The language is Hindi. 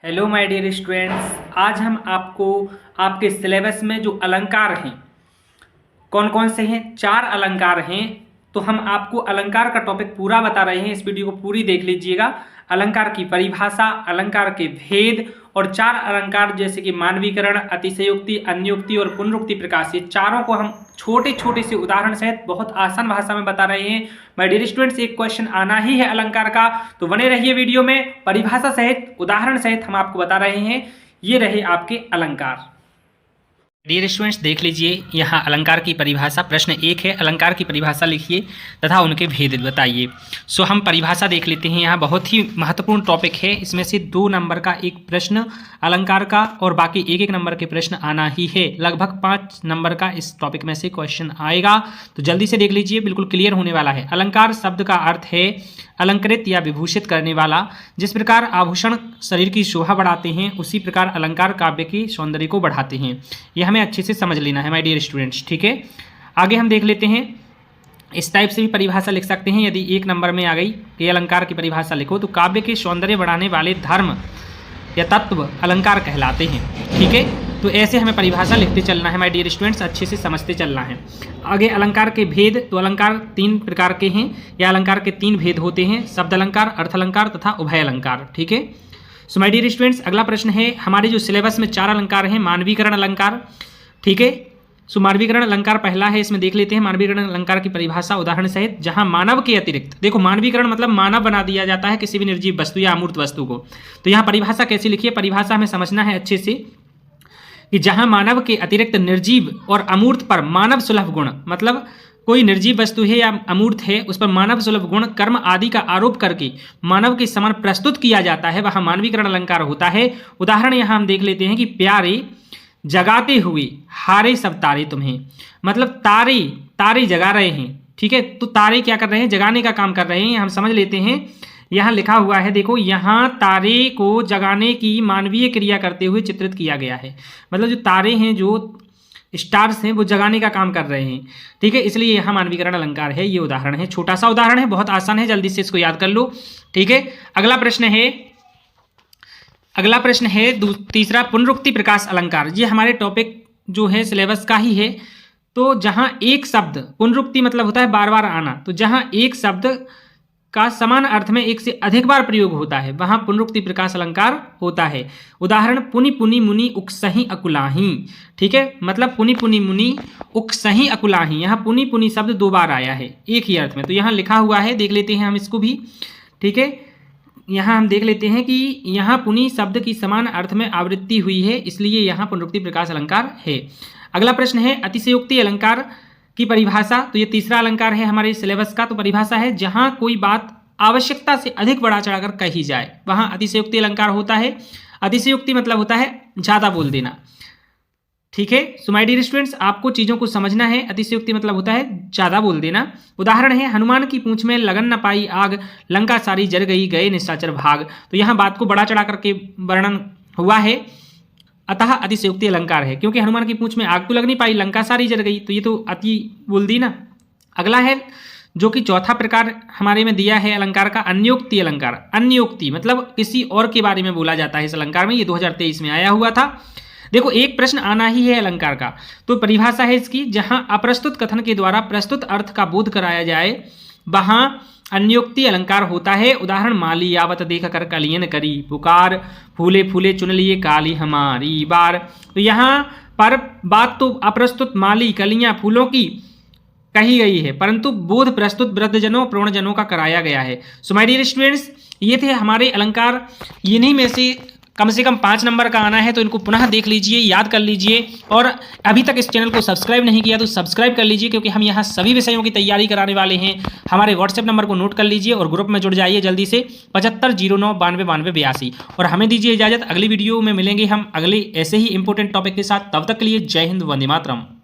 हेलो माय डियर स्टूडेंट्स, आज हम आपको आपके सिलेबस में जो अलंकार हैं कौन कौन से हैं, 4 अलंकार हैं। तो हम आपको अलंकार का टॉपिक पूरा बता रहे हैं। इस वीडियो को पूरी देख लीजिएगा। अलंकार की परिभाषा, अलंकार के भेद और 4 अलंकार जैसे कि मानवीकरण, अतिशयोक्ति, अन्योक्ति और पुनरुक्ति प्रकाश, ये चारों को हम छोटे छोटे से उदाहरण सहित बहुत आसान भाषा में बता रहे हैं। माय डियर स्टूडेंट्स, एक क्वेश्चन आना ही है अलंकार का, तो बने रहिए वीडियो में। परिभाषा सहित, उदाहरण सहित हम आपको बता रहे हैं। ये रहे आपके अलंकार। डियर स्टूडेंट्स, देख लीजिए यहाँ अलंकार की परिभाषा। प्रश्न 1 है, अलंकार की परिभाषा लिखिए तथा उनके भेद बताइए। सो हम परिभाषा देख लेते हैं। यहाँ बहुत ही महत्वपूर्ण टॉपिक है। इसमें से 2 नंबर का एक प्रश्न अलंकार का और बाकी 1-1 नंबर के प्रश्न आना ही है। लगभग 5 नंबर का इस टॉपिक में से क्वेश्चन आएगा, तो जल्दी से देख लीजिए, बिल्कुल क्लियर होने वाला है। अलंकार शब्द का अर्थ है अलंकृत या विभूषित करने वाला। जिस प्रकार आभूषण शरीर की शोभा बढ़ाते हैं, उसी प्रकार अलंकार काव्य की सौंदर्य को बढ़ाते हैं। यह हमें अच्छे से समझ लेना है माय डियर स्टूडेंट्स, ठीक है। आगे हम देख लेते हैं। इस टाइप से भी परिभाषा लिख सकते हैं। यदि 1 नंबर में आ गई कि अलंकार की परिभाषा लिखो, तो काव्य के सौंदर्य बढ़ाने वाले धर्म या तत्व अलंकार कहलाते हैं, ठीक है। तो ऐसे हमें परिभाषा लिखते चलना है माय डियर स्टूडेंट्स, अच्छे से समझते चलना है। आगे अलंकार के भेद, तो अलंकार 3 प्रकार के हैं या अलंकार के 3 भेद होते हैं: शब्द अलंकार, अर्थ अलंकार तथा उभय अलंकार, ठीक है। सो माय डियर स्टूडेंट्स, अगला प्रश्न है, हमारे जो सिलेबस में 4 अलंकार हैं। मानवीकरण अलंकार, ठीक है। सो मानवीकरण अलंकार पहला है, इसमें देख लेते हैं मानवीकरण अलंकार की परिभाषा उदाहरण सहित। जहां मानव के अतिरिक्त, देखो मानवीकरण मतलब मानव बना दिया जाता है किसी भी निर्जीव वस्तु या अमूर्त वस्तु को। तो यहाँ परिभाषा कैसी लिखिए, परिभाषा हमें समझना है अच्छे से कि जहां मानव के अतिरिक्त निर्जीव और अमूर्त पर मानव सुलभ गुण, मतलब कोई निर्जीव वस्तु है या अमूर्त है, उस पर मानव सुलभ गुण, कर्म आदि का आरोप करके मानव के समान प्रस्तुत किया जाता है, वह मानवीकरण अलंकार होता है। उदाहरण यहाँ हम देख लेते हैं कि प्यारे जगाते हुए हारे सब तारे तुम्हें, मतलब तारे जगा रहे हैं, ठीक है। तो तारे क्या कर रहे हैं, जगाने का काम कर रहे हैं। हम समझ लेते हैं, यहाँ लिखा हुआ है, देखो यहाँ तारे को जगाने की मानवीय क्रिया करते हुए चित्रित किया गया है। मतलब जो तारे हैं, जो स्टार्स हैं, वो जगाने का काम कर रहे हैं, ठीक है। इसलिए यहाँ मानवीकरण अलंकार है। ये उदाहरण है, छोटा सा उदाहरण है, बहुत आसान है, जल्दी से इसको याद कर लो, ठीक है। अगला प्रश्न है तीसरा, पुनरुक्ति प्रकाश अलंकार। ये हमारे टॉपिक जो है सिलेबस का ही है। तो जहाँ एक शब्द, पुनरुक्ति मतलब होता है बार बार आना, तो जहाँ एक शब्द का समान अर्थ में एक से अधिक बार प्रयोग होता है, वहाँ पुनरुक्ति प्रकाश अलंकार होता है। उदाहरण, पुनि पुनि मुनि उकसही अकुलाही, ठीक है। मतलब पुनि पुनि मुनि उकसही अकुलाही, यहाँ पुनि पुनि शब्द 2 बार आया है एक ही अर्थ में। तो यहाँ लिखा हुआ है, देख लेते हैं हम इसको भी, ठीक है। यहाँ हम देख लेते हैं कि यहाँ पुनि शब्द की समान अर्थ में आवृत्ति हुई है, इसलिए यहाँ पुनरुक्ति प्रकाश अलंकार है। अगला प्रश्न है, अतिशयोक्ति अलंकार की परिभाषा। तो ये तीसरा अलंकार है हमारे सिलेबस का। तो परिभाषा है, जहाँ कोई बात आवश्यकता से अधिक बढ़ा चढ़ाकर कही जाए, वहाँ अतिशयोक्ति अलंकार होता है। अतिशयोक्ति मतलब होता है ज़्यादा बोल देना, ठीक है। सो माय डियर स्टूडेंट्स, आपको चीज़ों को समझना है। अतिशयोक्ति मतलब होता है ज़्यादा बोल देना। उदाहरण है, हनुमान की पूंछ में लगन न पाई आग, लंका सारी जल गई, गए निशाचर भाग। तो यहाँ बात को बढ़ा चढ़ा करके वर्णन हुआ है, अतः अतिशयोक्ति अलंकार है, क्योंकि हनुमान की पूंछ में आग तो लग नहीं पाई, लंका सारी जल गई, तो ये तो अति बोल दी ना। अगला है, जो कि चौथा प्रकार हमारे में दिया है अलंकार का, अन्योक्ति अलंकार। अन्योक्ति मतलब किसी और के बारे में बोला जाता है इस अलंकार में। ये 2023 में आया हुआ था। देखो एक प्रश्न आना ही है अलंकार का। तो परिभाषा है इसकी, जहां अप्रस्तुत कथन के द्वारा प्रस्तुत अर्थ का बोध कराया जाए, वहां अन्योक्ति अलंकार होता है। उदाहरण, माली यावत देख कर कलियन करी पुकार, फूले फूले चुन लिए काली हमारी बार। तो यहाँ पर बात तो अप्रस्तुत माली, कलियां, फूलों की कही गई है, परंतु बोध प्रस्तुत वृद्धजनों, प्रौढ़जनों का कराया गया है। सो माय डियर स्टूडेंट्स, ये थे हमारे अलंकार। इन्हीं में से कम 5 नंबर का आना है, तो इनको पुनः देख लीजिए, याद कर लीजिए। और अभी तक इस चैनल को सब्सक्राइब नहीं किया तो सब्सक्राइब कर लीजिए, क्योंकि हम यहाँ सभी विषयों की तैयारी कराने वाले हैं। हमारे व्हाट्सएप नंबर को नोट कर लीजिए और ग्रुप में जुड़ जाइए जल्दी से, 7509929282। और हमें दीजिए इजाजत, अगली वीडियो में मिलेंगे हम अगले ऐसे ही इंपॉर्टेंट टॉपिक के साथ। तब तक के लिए जय हिंद, वंदे मातरम।